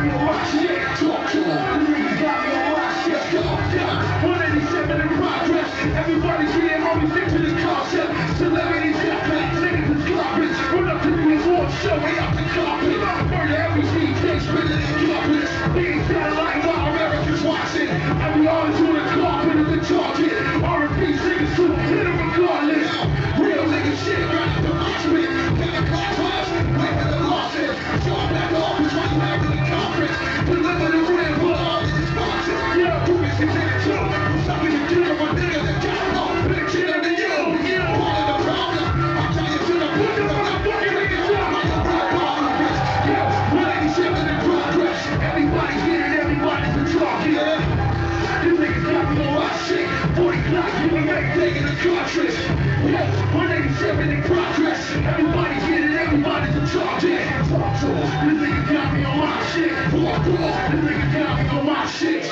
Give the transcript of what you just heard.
me on my shit. Talk to him. These niggas got me on my shit. Yeah. 187 in progress. Everybody's getting on me, stick to this concept. Celebrity jetpack, niggas is garbage. Run up to the award show, way up the carpet. Murder every DJ, spinning in carpets. Being satellite while Americans watching. Every artist on the carpet is the target. R&B singers too, hit them regardless. Real nigga shit, right up the moshpit. Pentecost class, wait for the losses. Show back off, it's right back to the conference. Deliver the real blood, all these responses. Yeah, who is this nigga too? Sucking the dick of a nigga that got low. Big shit under you. Part of the problem. I'll tell you to the point of the fucking niggas up. Like a real problem, bitch. Yeah, 187 in progress. Everybody's getting everybody's the target. These niggas got me on my shit. 40 clocks, people make taking the cartridge. Yeah, 187 in progress. Everybody's getting everybody's the target. Talk to 'em. These niggas got me on my shit. This nigga got me on my shit.